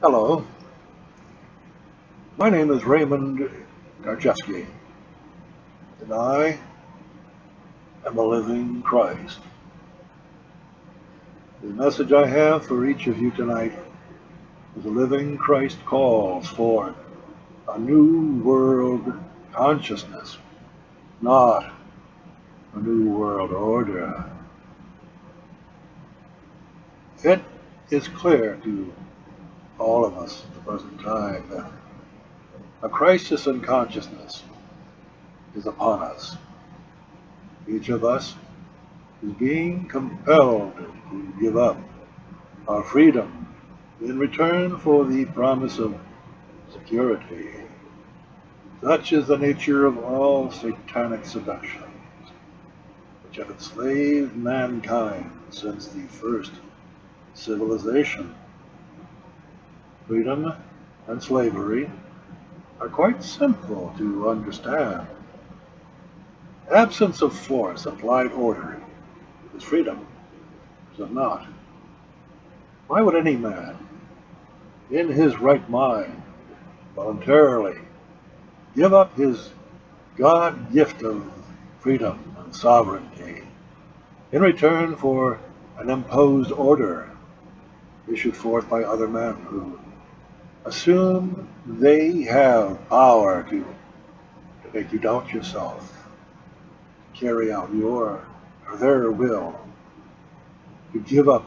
Hello, my name is Raymond Garczewski, and I am a living Christ. The message I have for each of you tonight is a living Christ calls for a new world consciousness, not a new world order. It is clear to all of us at the present time that a crisis in consciousness is upon us. Each of us is being compelled to give up our freedom in return for the promise of security. Such is the nature of all satanic seductions, which have enslaved mankind since the first civilization. Freedom and slavery are quite simple to understand. Absence of force applied order is freedom, is it not? Why would any man, in his right mind, voluntarily give up his God gift of freedom and sovereignty in return for an imposed order issued forth by other men who assume they have power to make you doubt yourself, to carry out your or their will, to give up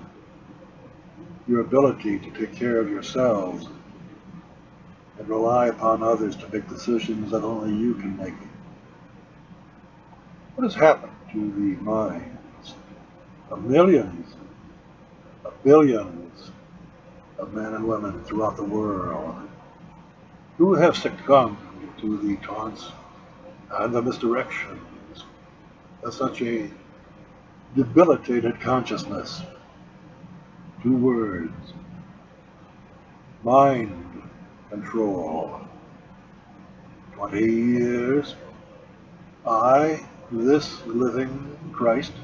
your ability to take care of yourselves and rely upon others to make decisions that only you can make? What has happened to the minds of millions, of billions of men and women throughout the world who have succumbed to the taunts and the misdirections of such a debilitated consciousness? Two words: mind control. 20 years, I, this living Christ,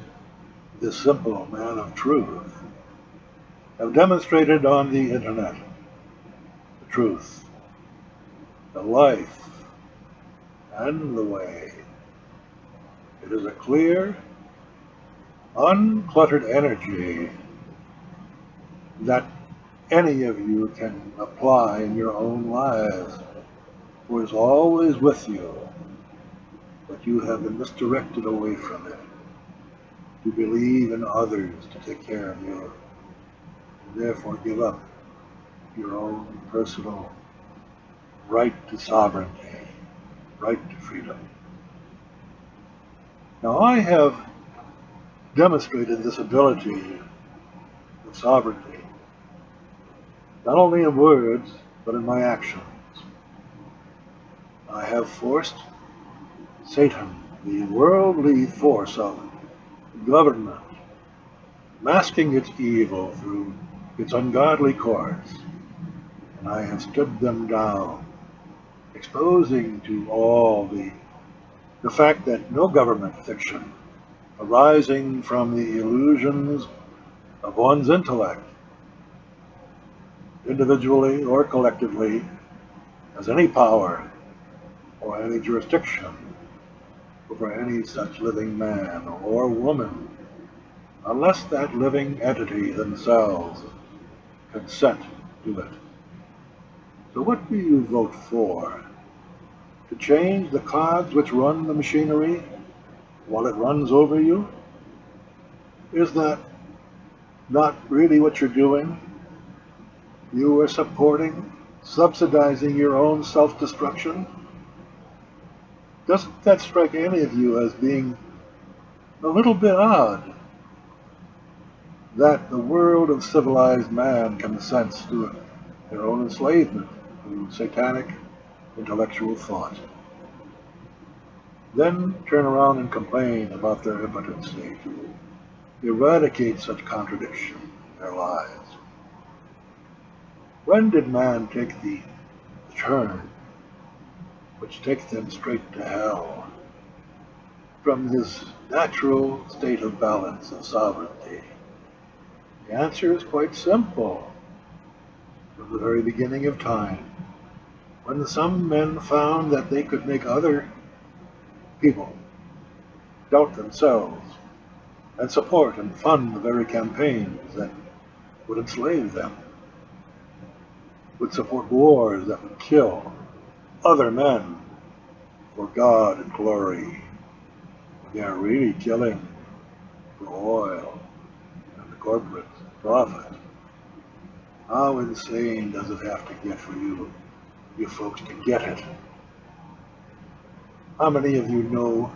this simple man of truth, have demonstrated on the internet the truth, the life, and the way. It is a clear, uncluttered energy that any of you can apply in your own lives, for it is always with you, but you have been misdirected away from it to believe in others to take care of you, and therefore give up your own personal right to sovereignty, right to freedom. Now, I have demonstrated this ability of sovereignty, not only in words, but in my actions. I have forced Satan, the worldly force of government, masking its evil through its ungodly courts, and I have stood them down, exposing to all the fact that no government fiction arising from the illusions of one's intellect, individually or collectively, has any power or any jurisdiction over any such living man or woman, unless that living entity themselves consent to it. So what do you vote for? To change the cogs which run the machinery while it runs over you? Is that not really what you're doing? You are supporting, subsidizing your own self-destruction? Doesn't that strike any of you as being a little bit odd, that the world of civilized man consents to their own enslavement to satanic intellectual thought, then turn around and complain about their impotency to eradicate such contradiction in their lives? When did man take the turn which takes them straight to hell from his natural state of balance and sovereignty? The answer is quite simple. from the very beginning of time, when some men found that they could make other people doubt themselves and support and fund the very campaigns that would enslave them, would support wars that would kill other men for God and glory. They are really killing for oil and the corporate profit. How insane does it have to get for you folks to get it? How many of you know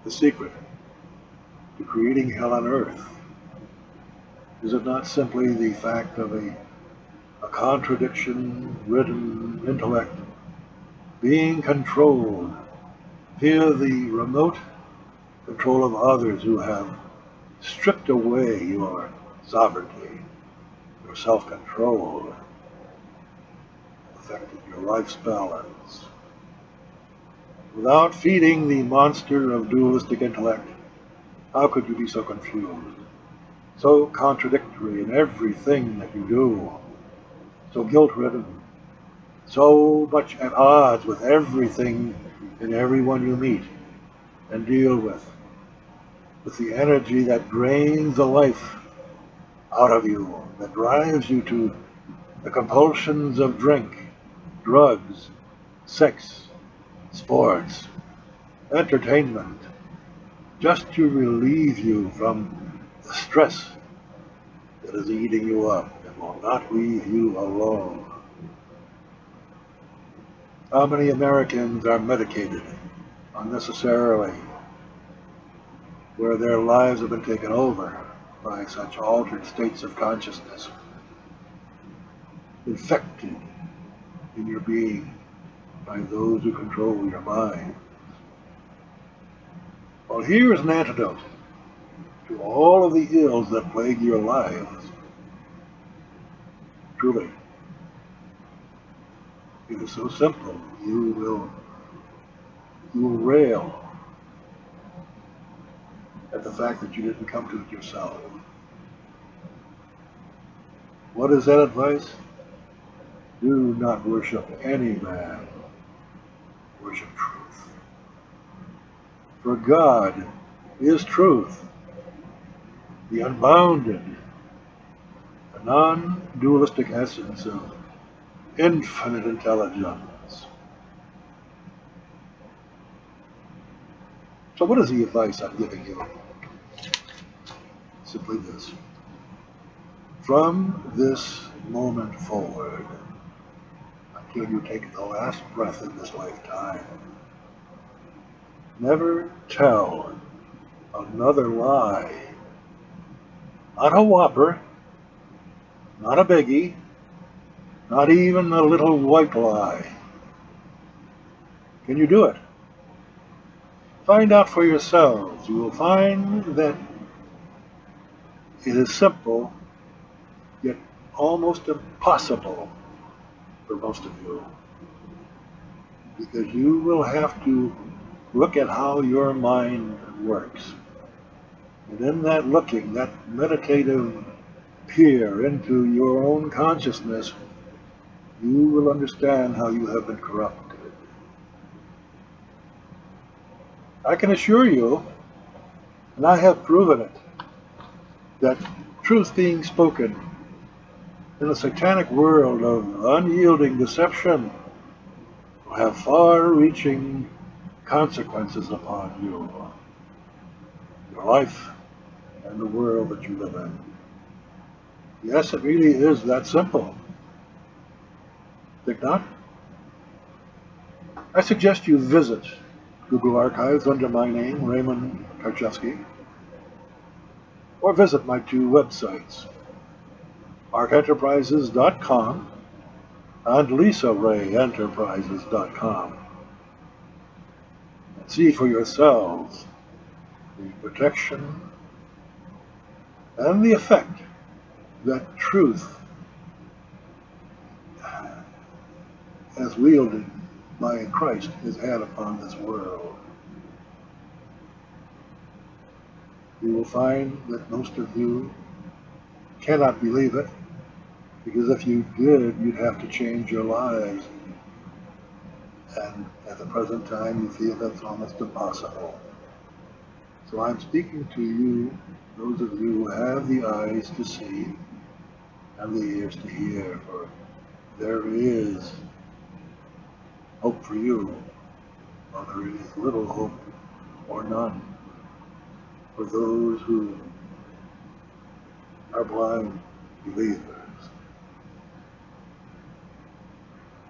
the secret to creating hell on earth? Is it not simply the fact of a contradiction-ridden intellect being controlled via the remote control of others who have stripped away your sovereignty, your self-control, affected your life's balance? Without feeding the monster of dualistic intellect, how could you be so confused, so contradictory in everything that you do, so guilt-ridden, so much at odds with everything and everyone you meet and deal with the energy that drains the life out of you, that drives you to the compulsions of drink, drugs, sex, sports, entertainment, just to relieve you from the stress that is eating you up and will not leave you alone. How many Americans are medicated unnecessarily, where their lives have been taken over by such altered states of consciousness, infected in your being by those who control your mind? Well, here is an antidote to all of the ills that plague your lives. Truly, it is so simple. You will rail at the fact that you didn't come to it yourself. What is that advice? Do not worship any man. Worship truth. For God is truth, the unbounded, the non-dualistic essence of infinite intelligence. So what is the advice I'm giving you? Simply this. From this moment forward, until you take the last breath in this lifetime, never tell another lie. Not a whopper, not a biggie, not even a little white lie. Can you do it? Find out for yourselves. You will find that it is simple, yet almost impossible for most of you, because you will have to look at how your mind works. And in that looking, that meditative peer into your own consciousness, you will understand how you have been corrupted. I can assure you, and I have proven it, that truth being spoken in a satanic world of unyielding deception will have far-reaching consequences upon you, your life, and the world that you live in. Yes, it really is that simple. Think not? I suggest you visit Google Archives under my name, Raymond Karczewski, or visit my two websites, arkenterprises.com and lisarayenterprises.com, and see for yourselves the protection and the effect that truth, as wielded by Christ, has had upon this world. You will find that most of you cannot believe it, Because if you did, you'd have to change your lives. And at the present time, you feel that's almost impossible. So I'm speaking to you, those of you who have the eyes to see and the ears to hear, for there is hope for you, while there is little hope or none for those who are blind believers.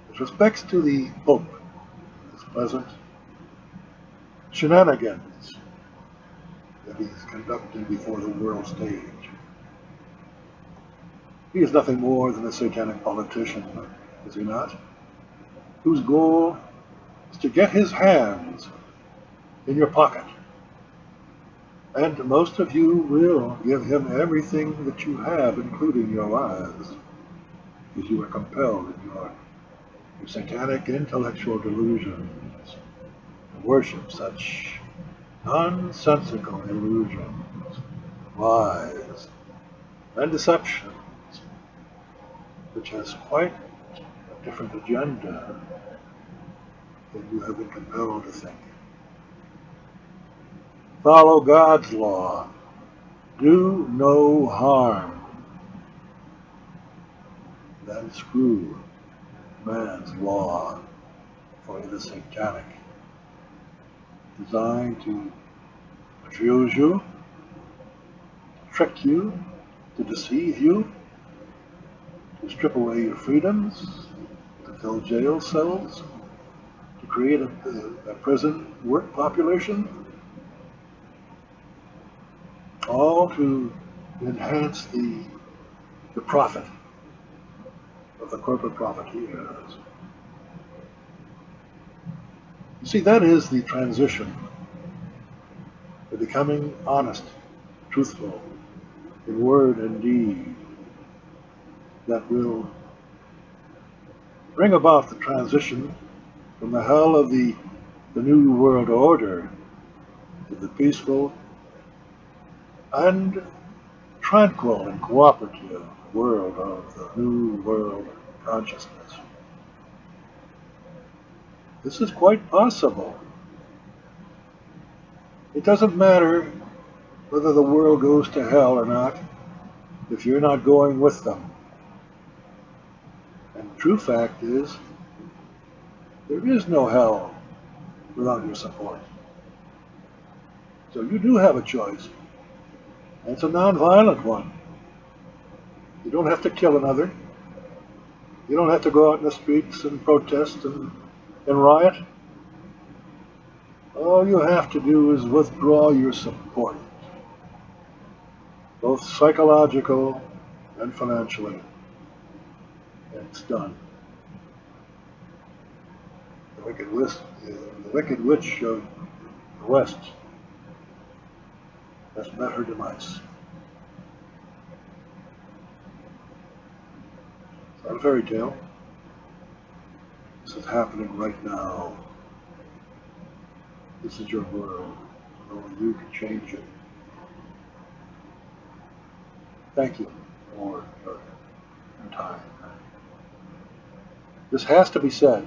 With respects to the Pope, his present shenanigans that he's conducting before the world stage, he is nothing more than a satanic politician, is he not? Whose goal is to get his hands in your pocket. And most of you will give him everything that you have, including your lives, because you are compelled in your satanic intellectual delusions to worship such nonsensical illusions, lies, and deceptions, which has quite a different agenda than you have been compelled to think. Follow God's law. Do no harm. Then screw man's law, for it is satanic, designed to confuse you, trick you, to deceive you, to strip away your freedoms, to fill jail cells, to create a prison work population, all to enhance the profit of the corporate profiteers. You see, that is the transition to becoming honest, truthful, in word and deed, that will bring about the transition from the hell of the New World Order to the peaceful and tranquil and cooperative world of the New World Consciousness. This is quite possible. It doesn't matter whether the world goes to hell or not if you're not going with them. And the true fact is, there is no hell without your support. So you do have a choice. And it's a non-violent one. You don't have to kill another. You don't have to go out in the streets and protest and riot. All you have to do is withdraw your support, both psychological and financially. And it's done. The Wicked Witch of the West has met her demise. It's not a fairy tale. This is happening right now. This is your world, and only you can change it. Thank you for your time. This has to be said.